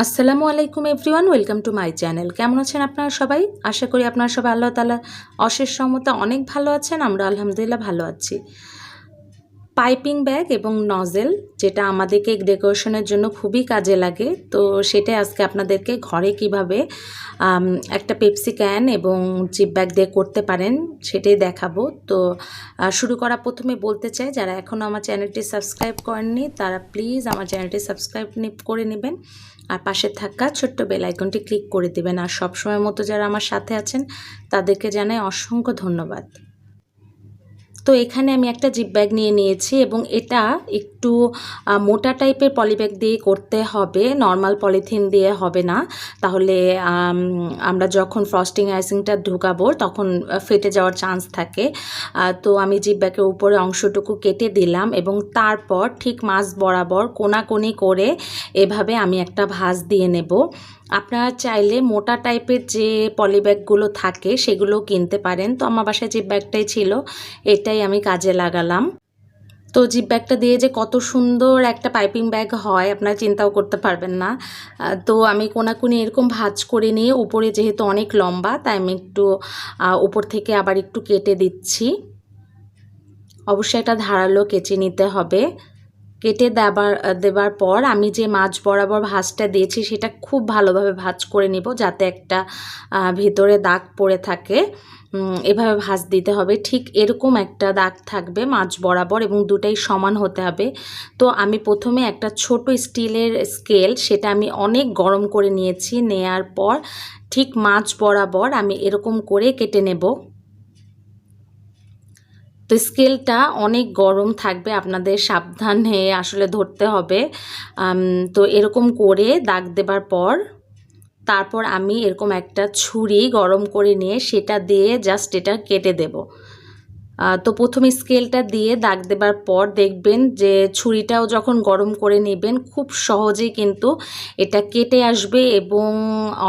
আসসালামুআলাইকুম everyone, welcome to my channel. কেমন আছেন আপনারা সবাই? আশা করি আপনারা সবাই আল্লাহ তাআলার অশেষ রহমতে অনেক ভালো আছেন। আমরা আলহামদুলিল্লাহ ভালো আছি। পাইপিং ব্যাগ এবং নজেল, যেটা আমাদের কেক ডেকোরেশনের জন্য খুবই কাজে লাগে, তো সেটাই আজকে আপনাদেরকে ঘরে কিভাবে একটা পেপসি ক্যান এবং জিপ ব্যাগ দিয়ে করতে পারেন সেটাই দেখাবো। তো শুরু করা প্রথমে বলতে চাই, যারা এখনও আমার চ্যানেলটি সাবস্ক্রাইব করেননি তারা প্লিজ আমার চ্যানেলটি সাবস্ক্রাইব করে নেবেন আর পাশে থাকা ছোট্ট বেল আইকনটি ক্লিক করে দেবেন। আর সবসময় মতো যারা আমার সাথে আছেন তাদেরকে জানাই অসংখ্য ধন্যবাদ। তো এখানে আমি একটা জিপ ব্যাগ নিয়ে নিয়েছি এবং এটা একটু মোটা টাইপের পলিব্যাগ দিয়ে করতে হবে, নর্মাল পলিথিন দিয়ে হবে না, তাহলে আমরা যখন ফ্রস্টিং আইসিংটা ঢুকাবো তখন ফেটে যাওয়ার চান্স থাকে। তো আমি জিপ ব্যাগের উপরে অংশটুকু কেটে দিলাম এবং তারপর ঠিক মাঝ বরাবর কোনাকুনি করে এভাবে আমি একটা ভাঁজ দিয়ে নেব। আপনারা চাইলে মোটা টাইপের যে পলিব্যাগগুলো থাকে সেগুলো কিনতে পারেন। তো আমার বাসায় জিপ ব্যাগটাই ছিল, এটাই আমি কাজে লাগালাম। তো জিপ ব্যাগটা দিয়ে যে কত সুন্দর একটা পাইপিং ব্যাগ হয় আপনারা চিন্তাও করতে পারবেন না। তো আমি কোনাকুনি এরকম ভাঁজ করে নিয়ে উপরে যেহেতু অনেক লম্বা তাই আমি একটু উপর থেকে আবার একটু কেটে দিচ্ছি। অবশ্যই এটা ধারালো কেচে নিতে হবে। কেটে দেবার পর আমি যে মাঝ বরাবর ভাঁজটা দিয়েছি সেটা খুব ভালোভাবে ভাঁজ করে নিব, যাতে একটা ভিতরে দাগ পড়ে থাকে। এভাবে ভাঁজ দিতে হবে, ঠিক এরকম একটা দাগ থাকবে মাঝ বরাবর এবং দুটাই সমান হতে হবে। তো আমি প্রথমে একটা ছোট স্টিলের স্কেল, সেটা আমি অনেক গরম করে নিয়েছি। নেয়ার পর ঠিক মাঝ বরাবর আমি এরকম করে কেটে নেব। তো স্কেলটা অনেক গরম থাকবে, আপনাদের সাবধানে আসলে ধরতে হবে। তো এরকম করে দাগ দেবার পর তারপর আমি এরকম একটা ছুরি গরম করে নিয়ে সেটা দিয়ে জাস্ট এটা কেটে দেব। তো প্রথমে স্কেলটা দিয়ে দাগ দেবার পর দেখবেন যে ছুরিটাও যখন গরম করে নেবেন খুব সহজেই কিন্তু এটা কেটে আসবে এবং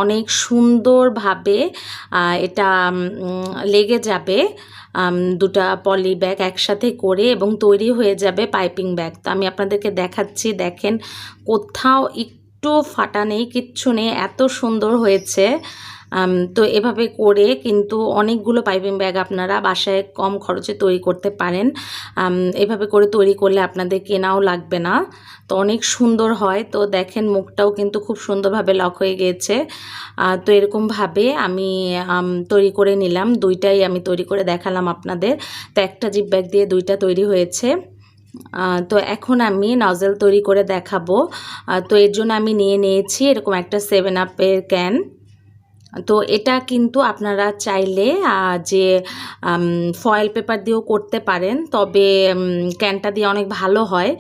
অনেক সুন্দরভাবে এটা লেগে যাবে দুটা পলি ব্যাগ একসাথে করে এবং তৈরি হয়ে যাবে পাইপিং ব্যাগ। তো আমি আপনাদেরকে দেখাচ্ছি, দেখেন কোথাও একটু ফাটা নেই, কিচ্ছু নেই, এত সুন্দর হয়েছে। তো এভাবে করে কিন্তু অনেকগুলো পাইপিং ব্যাগ আপনারা বাসায় কম খরচে তৈরি করতে পারেন। এভাবে করে তৈরি করলে আপনাদের কেনাও লাগবে না, তো অনেক সুন্দর হয়। তো দেখেন মুখটাও কিন্তু খুব সুন্দরভাবে লক হয়ে গিয়েছে। তো এরকমভাবে আমি তৈরি করে নিলাম, দুইটাই আমি তৈরি করে দেখালাম আপনাদের। তো একটা জিপ ব্যাগ দিয়ে দুইটা তৈরি হয়েছে। তো এখন আমি নজেল তৈরি করে দেখাবো। তো এর জন্য আমি নিয়েছি এরকম একটা 7up-এর ক্যান। তো এটা কিন্তু আপনারা চাইলে যে ফয়েল পেপার দিয়েও করতে পারেন, তবে ক্যানটা দিয়ে অনেক ভালো হয়।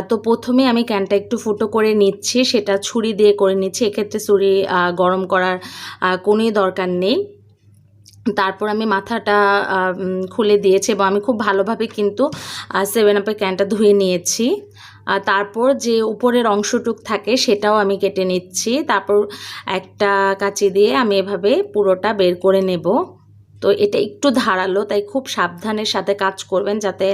তো প্রথমে আমি ক্যানটা একটু ফুটো করে নিচ্ছি, সেটা ছুরি দিয়ে করে নিচ্ছি। এক্ষেত্রে ছুরি গরম করার কোনোই দরকার নেই। তারপর আমি মাথাটা খুলে দিয়েছি এবং আমি খুব ভালোভাবে কিন্তু 7up-এর ক্যানটা ধুয়ে নিয়েছি। তারপর যে উপরের অংশটুক থাকে সেটাও আমি কেটে নিচ্ছি। তারপর একটা কাঁচি দিয়ে আমি এভাবে পুরোটা বের করে নেব। তো এটা একটু ধারালো, তাই খুব সাবধানের সাথে কাজ করবেন যাতে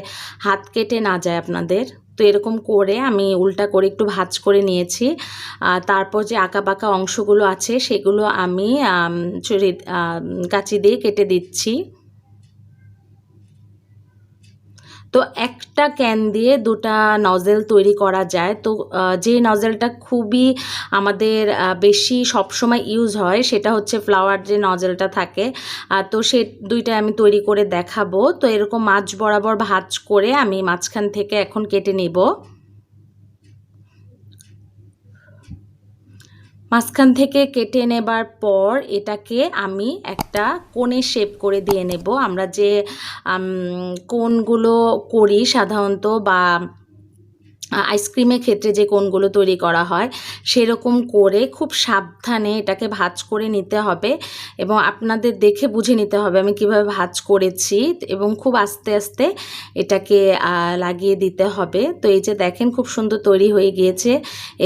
হাত কেটে না যায় আপনাদের। তো এরকম করে আমি উল্টা করে একটু ভাঁজ করে নিয়েছি। তারপর যে আঁকা বাঁকা অংশগুলো আছে সেগুলো আমি কাঁচি দিয়ে কেটে দিচ্ছি। তো একটা ক্যান দিয়ে দুটা নজেল তৈরি করা যায়। তো যে নজেলটা খুবই আমাদের বেশি সবসময় ইউজ হয় সেটা হচ্ছে ফ্লাওয়ার যে নজেলটা থাকে। তো সে দুইটা আমি তৈরি করে দেখাবো। তো এরকম মাঝ বরাবর ভাঁজ করে আমি মাঝখান থেকে এখন কেটে নিব। মাঝখান থেকে কেটে নেবার পর এটাকে আমি একটা কোণে শেপ করে দিয়ে নেব। আমরা যে কোণগুলো করি সাধারণত, বা আইসক্রিমের ক্ষেত্রে যে কোণগুলো তৈরি করা হয় সেরকম করে খুব সাবধানে এটাকে ভাঁজ করে নিতে হবে এবং আপনাদের দেখে বুঝে নিতে হবে আমি কিভাবে ভাঁজ করেছি, এবং খুব আস্তে আস্তে এটাকে লাগিয়ে দিতে হবে। তো এই যে দেখেন খুব সুন্দর তৈরি হয়ে গিয়েছে।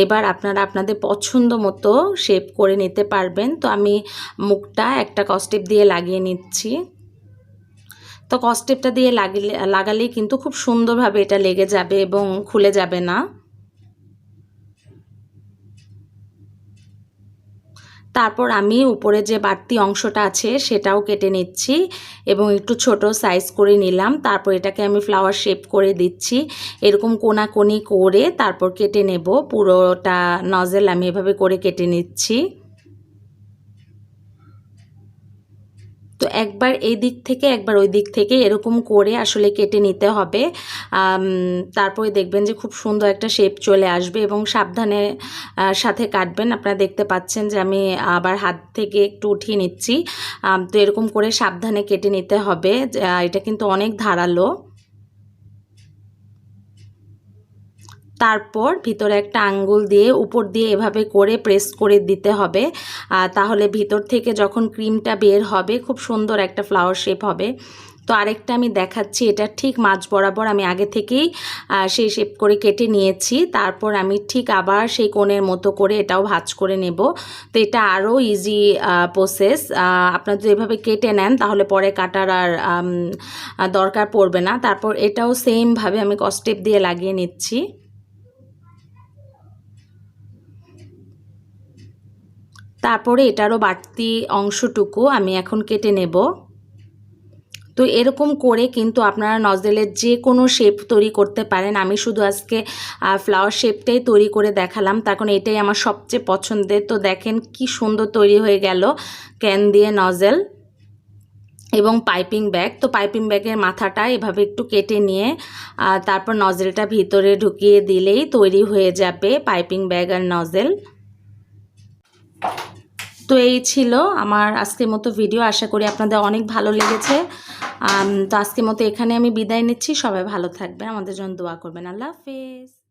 এবার আপনারা আপনাদের পছন্দ মতো শেপ করে নিতে পারবেন। তো আমি মুখটা একটা কস্টেপ দিয়ে লাগিয়ে নিচ্ছি। তো কস্টেপটা দিয়ে লাগালেই কিন্তু খুব সুন্দরভাবে এটা লেগে যাবে এবং খুলে যাবে না। তারপর আমি উপরে যে বাড়তি অংশটা আছে সেটাও কেটে নিচ্ছি এবং একটু ছোট সাইজ করে নিলাম। তারপর এটাকে আমি ফ্লাওয়ার শেপ করে দিচ্ছি, এরকম কোনাকুনি করে তারপর কেটে নেব। পুরোটা নজেল আমি এভাবে করে কেটে নিচ্ছি। তো একবার এই দিক থেকে একবার ওই দিক থেকে এরকম করে আসলে কেটে নিতে হবে। তারপরে দেখবেন যে খুব সুন্দর একটা শেপ চলে আসবে এবং সাবধানে সাথে কাটবেন। আপনারা দেখতে পাচ্ছেন যে আমি আবার হাত থেকে একটু উঠিয়ে নিচ্ছি। তো এরকম করে সাবধানে কেটে নিতে হবে, এটা কিন্তু অনেক ধারালো। তারপর ভিতরে একটা আঙ্গুল দিয়ে উপর দিয়ে এভাবে করে প্রেস করে দিতে হবে, তাহলে ভিতর থেকে যখন ক্রিমটা বের হবে খুব সুন্দর একটা ফ্লাওয়ার শেপ হবে। তো আরেকটা আমি দেখাচ্ছি, এটা ঠিক মাঝ বরাবর আমি আগে থেকেই সেই শেপ করে কেটে নিয়েছি। তারপর আমি ঠিক আবার সেই কোণের মতো করে এটাও ভাঁজ করে নেব। তো এটা আরও ইজি প্রসেস। আপনারা যদি এভাবে কেটে নেন তাহলে পরে কাটার আর দরকার পড়বে না। তারপর এটাও সেমভাবে আমি কস্টেপ দিয়ে লাগিয়ে নিচ্ছি। তারপরে এটারও বাড়তি অংশটুকু আমি এখন কেটে নেব। তো এরকম করে কিন্তু আপনারা নজেলের যে কোনো শেপ তৈরি করতে পারেন। আমি শুধু আজকে ফ্লাওয়ার শেপটাই তৈরি করে দেখালাম, তার কারণ এটাই আমার সবচেয়ে পছন্দের। তো দেখেন কি সুন্দর তৈরি হয়ে গেল ক্যান দিয়ে নজেল এবং পাইপিং ব্যাগ। তো পাইপিং ব্যাগের মাথাটা এভাবে একটু কেটে নিয়ে তারপর নজেলটা ভিতরে ঢুকিয়ে দিলেই তৈরি হয়ে যাবে পাইপিং ব্যাগ আর নজেল। তো এই ছিল আমার আজকের মতো ভিডিও। আশা করি আপনাদের অনেক ভালো লেগেছে। তো আজকের মতো এখানে আমি বিদায় নিচ্ছি। সবাই ভালো থাকবেন, আমাদের জন্য দোয়া করবেন। আল্লাহ হাফেজ।